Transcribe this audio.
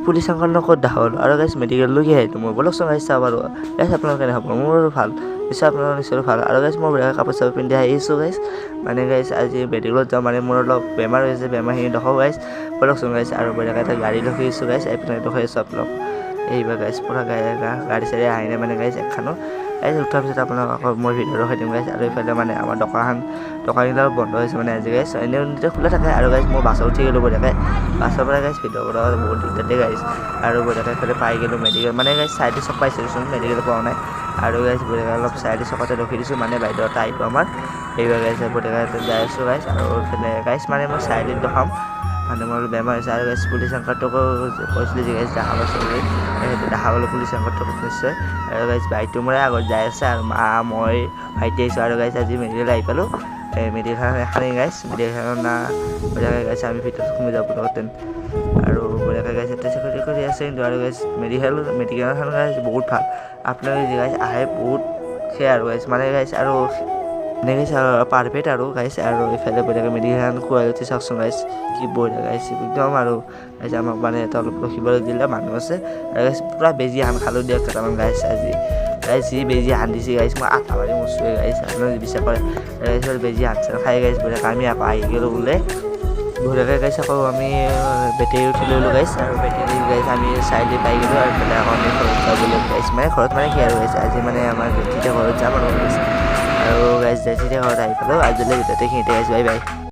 Police আংকলক ক'ত দেখা পালোঁ আৰু গাইছ মেডিকেললৈ কি আহিলোঁ মই বলকচোন গাইছ চাব আৰু গাইছ আপোনালোকে কেনে হ'ব মোৰ ভাল নিশ্চয় আপোনালোকৰ নিশ্চয় ভাল আৰু গাইছ মই বেলেগ কাপোৰ চাপোৰ পিন্ধি আহিছোঁ গাইছ মানে গাইছ আজি মেডিকেলত যাওঁ মানে মোৰ অলপ বেমাৰ হৈছে বেমাৰখিনি দেখাওঁ গাইছ বলকচোন গাইছ আৰু বেলেগ এটা গাড়ী ৰখিছোঁ গাইছ এইপিনে দেখাই আছোঁ আপোনালোক এইবাৰ গাইছ পূৰা গাড়ী চাড়ী আহিলে মানে গাইছ এখনো গাইছ উঠাৰ পিছত আপোনালোক আকৌ মই ভিডিঅ' ৰখাই দিম গাইছ আৰু এইফালে মানে আমাৰ দোকানবিলাক বন্ধ হৈছে মানে আজি গাইছ এনেও খোলা থাকে আৰু গাইছ মই বাছত উঠি গ'লোঁ বঢ়িয়াকৈ বাছৰ পৰা গাইছ ভিডিঅ' কৰা বহুত দিগদাৰ গাইছ আৰু বঢ়িয়াকৈ এইফালে পাই গ'লোঁ মেডিকেল মানে গাইছ চাইডে চক পাইছিলোঁচোন মেডিকেল পোৱা নাই আৰু গাইছ বঢ়িয়াকৈ অলপ চাইডে চকতে ৰখি দিছোঁ মানে বাইদেউ এটা আহিব আমাৰ এইবাৰ গাইছ বঢ়িয়াকৈ যাই আছোঁ গাইছ আৰু এইফালে গাইছ মানে মই চাইডে দেখাম মানে মোৰ বেমাৰ হৈছে আৰু গাইছ পুলিচ আংকলটোকো কৈছিলোঁ যে গাইছ দেখাব চলি সেইটো দেখা পালোঁ পুলিচ আংকলটোক নিশ্চয় আৰু গাইছ বাইকটো মোৰ আগত যাই আছে আৰু মা মই ভাইটি আহিছোঁ আৰু গাইছ আজি মেডিকেল আহি পালোঁ মেডিকেলখন এখনেই গাইছ মেডিকেলখনৰ না বঢ়িয়াকৈ গাইছ আমি ভিতৰত সোমাই যাব লগতেন আৰু বঢ়িয়াকৈ গাইছ এতিয়া চাকৰি কৰি আছে কিন্তু আৰু গাইছ মেডিকেলখন গাইছ বহুত ভাল আপোনালোকে যে গাইছ আহে বহুত সেয়া আৰু গাইছ মানে গাইছ আৰু এনেকৈ পাৰফেক্ট আৰু গাইছ আৰু ইফালে বঢ়িয়াকৈ মেডিকেলখন খুৱাই উঠি চাওকচোন গাইছ কি বঢ়িয়া গাইছ একদম আৰু গাইছ আমাক মানে এটা অলপ ৰখিবলৈ দিলে মানুহ আছে আৰু গাইছ পূৰা বেজি হান খালোঁ দিয়ক কেইটামান গাইছ আজি গাইছ যি বেজি হান দিছে গাইছ মই আঠা মাৰি মচুৱে গাইছ আপোনালোকে বিশ্বাস কৰে গাইছ বেজি হান চান খাই গাইছ বঢ়িয়াকৈ আমি আকৌ আহি গ'লোঁ বোলে বঢ়িয়াকৈ গাইছ আকৌ আমি বেটেৰী উঠি ল'লোঁ গাইছ আৰু বেটেৰী গাইছ আমি চাইডে পাই গ'লোঁ আৰু এইফালে আকৌ আমি ঘৰত যাবলৈ গাইছ মানে ঘৰত মানে কি আৰু গাইছ আজি মানে আমাৰ তেতিয়া ঘৰত যাম আৰু গাইছ আৰু গাইছ তেতিয়া ঘৰত আহি পালোঁ আজিলৈ ভিতৰতে এইখিনিতে গাইছ বাই বাই।